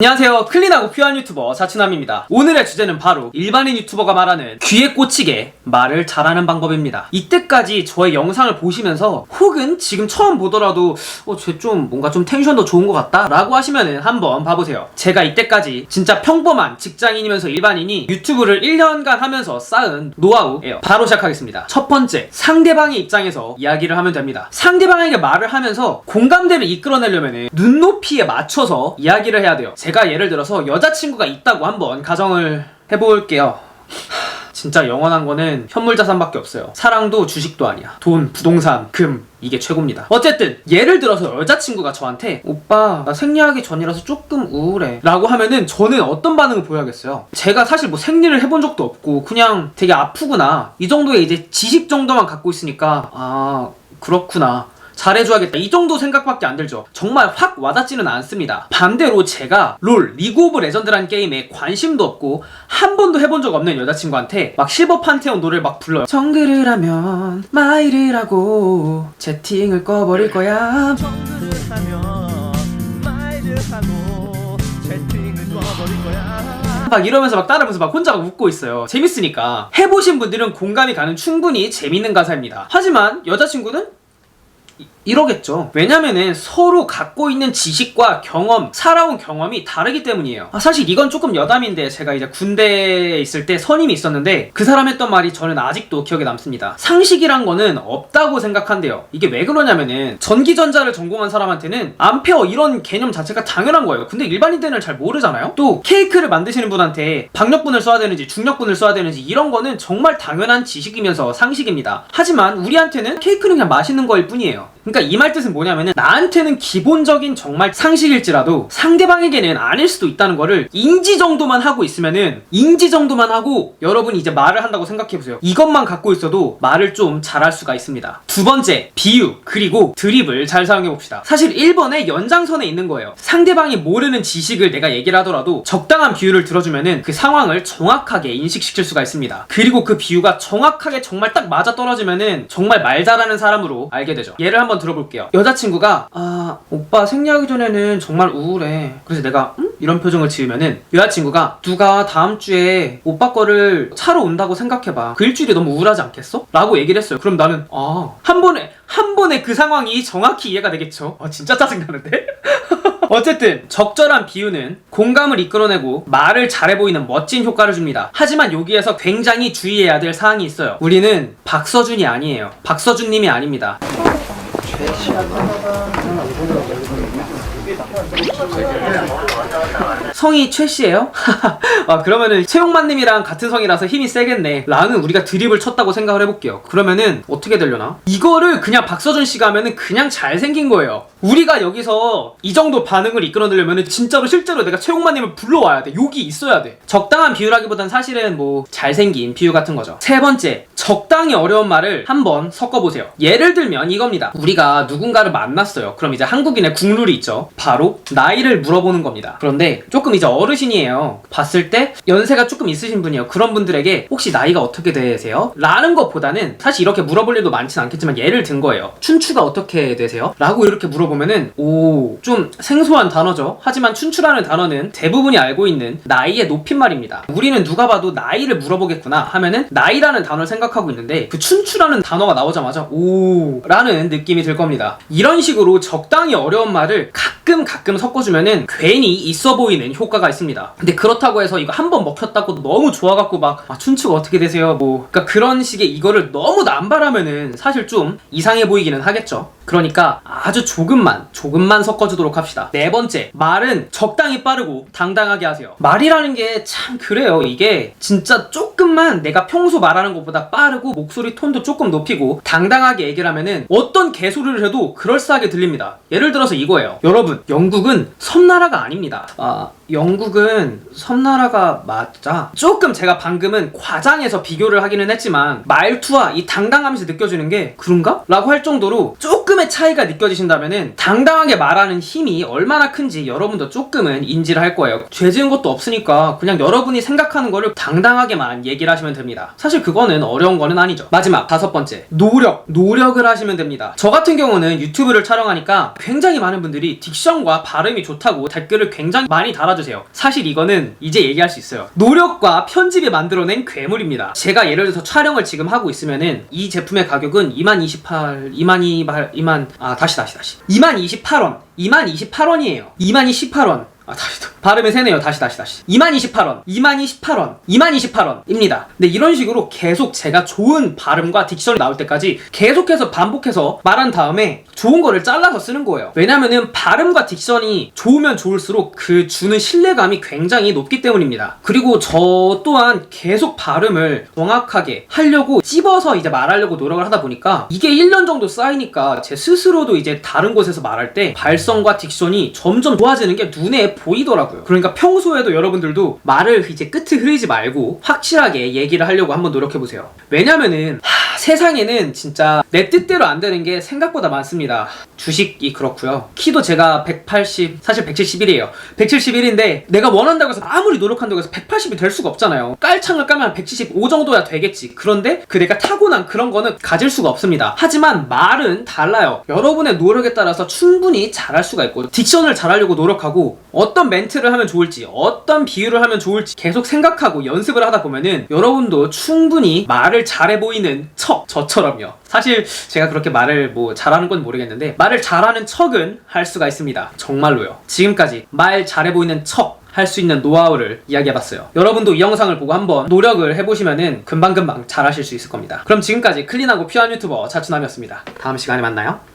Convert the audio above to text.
안녕하세요. 클린하고 퓨어한 유튜버 자취남입니다. 오늘의 주제는 바로 일반인 유튜버가 말하는 귀에 꽂히게 말을 잘하는 방법입니다. 이때까지 저의 영상을 보시면서 혹은 지금 처음 보더라도 쟤 좀 뭔가 좀 텐션도 좋은 것 같다 라고 하시면은 한번 봐보세요. 제가 이때까지 진짜 평범한 직장인이면서 일반인이 유튜브를 1년간 하면서 쌓은 노하우예요. 바로 시작하겠습니다. 첫 번째, 상대방의 입장에서 이야기를 하면 됩니다. 상대방에게 말을 하면서 공감대를 이끌어내려면은 눈높이에 맞춰서 이야기를 해야 돼요. 제가 예를 들어서 여자친구가 있다고 한번 가정을 해볼게요. 진짜 영원한 거는 현물자산밖에 없어요. 사랑도 주식도 아니야. 돈, 부동산, 금, 이게 최고입니다. 어쨌든 예를 들어서 여자친구가 저한테 오빠 나 생리하기 전이라서 조금 우울해 라고 하면은 저는 어떤 반응을 보여야겠어요? 제가 사실 뭐 생리를 해본 적도 없고 그냥 되게 아프구나 이 정도의 이제 지식 정도만 갖고 있으니까 아 그렇구나 잘해줘야겠다 이 정도 생각밖에 안 들죠. 정말 확 와닿지는 않습니다. 반대로 제가 롤, 리그 오브 레전드라는 게임에 관심도 없고 한 번도 해본 적 없는 여자친구한테 막 실버 판테온 노래를 막 불러요. 정글을 하면 마이를 하고 채팅을 꺼버릴 거야. 정글을 하면 마이를 하고 채팅을 꺼버릴 거야. 막 이러면서 막 따라하면서 막 혼자 막 웃고 있어요. 재밌으니까. 해보신 분들은 공감이 가는 충분히 재밌는 가사입니다. 하지만 여자친구는 이러겠죠. 왜냐면은 서로 갖고 있는 지식과 경험, 살아온 경험이 다르기 때문이에요. 사실 이건 조금 여담인데 제가 이제 군대에 있을 때 선임이 있었는데 그 사람 했던 말이 저는 아직도 기억에 남습니다. 상식이란 거는 없다고 생각한대요. 이게 왜 그러냐면은 전기전자를 전공한 사람한테는 암페어 이런 개념 자체가 당연한 거예요. 근데 일반인들은 잘 모르잖아요. 또 케이크를 만드시는 분한테 박력분을 써야 되는지 중력분을 써야 되는지 이런 거는 정말 당연한 지식이면서 상식입니다. 하지만 우리한테는 케이크는 그냥 맛있는 거일 뿐이에요. 그러니까 이 말 뜻은 뭐냐면은 나한테는 기본적인 정말 상식일지라도 상대방에게는 아닐 수도 있다는 거를 인지 정도만 하고 있으면은 인지 정도만 하고 여러분이 이제 말을 한다고 생각해보세요. 이것만 갖고 있어도 말을 좀 잘할 수가 있습니다. 두 번째, 비유 그리고 드립을 잘 사용해봅시다. 사실 1번의 연장선에 있는 거예요. 상대방이 모르는 지식을 내가 얘기를 하더라도 적당한 비유를 들어주면은 그 상황을 정확하게 인식시킬 수가 있습니다. 그리고 그 비유가 정확하게 정말 딱 맞아떨어지면은 정말 말 잘하는 사람으로 알게 되죠. 예를 한번 들어볼게요. 여자친구가 오빠 생리하기 전에는 정말 우울해. 그래서 내가 이런 표정을 지으면은 여자친구가 누가 다음 주에 오빠 거를 차로 온다고 생각해봐. 그 일주일이 너무 우울하지 않겠어? 라고 얘기를 했어요. 그럼 나는 한 번에 그 상황이 정확히 이해가 되겠죠. 진짜 짜증나는데? 어쨌든 적절한 비유는 공감을 이끌어내고 말을 잘해 보이는 멋진 효과를 줍니다. 하지만 여기에서 굉장히 주의해야 될 사항이 있어요. 우리는 박서준이 아니에요. 박서준님이 아닙니다. 성이 최씨예요? 그러면은 최용만님이랑 같은 성이라서 힘이 세겠네 라는 우리가 드립을 쳤다고 생각을 해볼게요. 그러면은 어떻게 되려나? 이거를 그냥 박서준씨가 하면은 그냥 잘생긴 거예요. 우리가 여기서 이 정도 반응을 이끌어내려면은 진짜로 실제로 내가 최용만님을 불러와야 돼. 욕이 있어야 돼. 적당한 비유라기보단 사실은 뭐 잘생긴 비유 같은 거죠. 세 번째, 적당히 어려운 말을 한번 섞어보세요. 예를 들면 이겁니다. 우리가 누군가를 만났어요. 그럼 이제 한국인의 국룰이 있죠. 바로 나이를 물어보는 겁니다. 그런데 조금 이제 어르신이에요. 봤을 때 연세가 조금 있으신 분이에요. 그런 분들에게 혹시 나이가 어떻게 되세요? 라는 것보다는 사실 이렇게 물어볼 일도 많진 않겠지만 예를 든 거예요. 춘추가 어떻게 되세요? 라고 이렇게 물어보면은 좀 생소한 단어죠. 하지만 춘추라는 단어는 대부분이 알고 있는 나이의 높임말입니다. 우리는 누가 봐도 나이를 물어보겠구나 하면은 나이라는 단어를 생각하고 있는데 그 춘추라는 단어가 나오자마자 라는 느낌이 들 겁니다. 이런 식으로 적당히 어려운 말을 가끔 섞어주면은 괜히 있어 보이는 효과가 있습니다. 근데 그렇다고 해서 이거 한 번 먹혔다고 너무 좋아갖고 춘추가 어떻게 되세요? 그러니까 그런 식의 이거를 너무 남발하면은 사실 좀 이상해 보이기는 하겠죠. 그러니까 아주 조금만 섞어주도록 합시다. 네 번째, 말은 적당히 빠르고 당당하게 하세요. 말이라는 게 참 그래요. 이게 진짜 조금만 내가 평소 말하는 것보다 빠르고 목소리 톤도 조금 높이고 당당하게 얘기를 하면은 어떤 개소리를 해도 그럴싸하게 들립니다. 예를 들어서 이거예요. 여러분, 영국은 섬나라가 아닙니다. 영국은 섬나라가 맞아. 조금 제가 방금은 과장해서 비교를 하기는 했지만 말투와 이 당당함에서 느껴지는 게 그런가? 라고 할 정도로 조금 조금의 차이가 느껴지신다면은 당당하게 말하는 힘이 얼마나 큰지 여러분도 조금은 인지를 할 거예요. 죄 지은 것도 없으니까 그냥 여러분이 생각하는 거를 당당하게만 얘기를 하시면 됩니다. 사실 그거는 어려운 거는 아니죠. 마지막 5번째, 노력을 하시면 됩니다. 저 같은 경우는 유튜브를 촬영하니까 굉장히 많은 분들이 딕션과 발음이 좋다고 댓글을 굉장히 많이 달아주세요. 사실 이거는 이제 얘기할 수 있어요. 노력과 편집이 만들어낸 괴물입니다. 제가 예를 들어서 촬영을 지금 하고 있으면은 이 제품의 가격은 228원 228원이에요. 발음이 새네요. 다시. 228원입니다. 근데 이런 식으로 계속 제가 좋은 발음과 딕션이 나올 때까지 계속해서 반복해서 말한 다음에 좋은 거를 잘라서 쓰는 거예요. 왜냐면은 발음과 딕션이 좋으면 좋을수록 그 주는 신뢰감이 굉장히 높기 때문입니다. 그리고 저 또한 계속 발음을 정확하게 하려고 찝어서 이제 말하려고 노력을 하다 보니까 이게 1년 정도 쌓이니까 제 스스로도 이제 다른 곳에서 말할 때 발성과 딕션이 점점 좋아지는 게 눈에 보이더라고요. 그러니까 평소에도 여러분들도 말을 이제 끝을 흐리지 말고 확실하게 얘기를 하려고 한번 노력해보세요. 왜냐면은 세상에는 진짜 내 뜻대로 안 되는 게 생각보다 많습니다. 주식이 그렇고요. 키도 제가 180, 사실 171이에요. 171인데 내가 원한다고 해서 아무리 노력한다고 해서 180이 될 수가 없잖아요. 깔창을 까면 175 정도야 되겠지. 그런데 그 내가 타고난 그런 거는 가질 수가 없습니다. 하지만 말은 달라요. 여러분의 노력에 따라서 충분히 잘할 수가 있고 딕션을 잘하려고 노력하고 어떤 멘트를 하면 좋을지 어떤 비유를 하면 좋을지 계속 생각하고 연습을 하다 보면은 여러분도 충분히 말을 잘해 보이는 저처럼요. 사실 제가 그렇게 말을 잘하는 건 모르겠는데 말을 잘하는 척은 할 수가 있습니다. 정말로요. 지금까지 말 잘해 보이는 척 할 수 있는 노하우를 이야기해봤어요. 여러분도 이 영상을 보고 한번 노력을 해보시면은 금방금방 잘하실 수 있을 겁니다. 그럼 지금까지 클린하고 퓨어한 유튜버 차춘남이었습니다. 다음 시간에 만나요.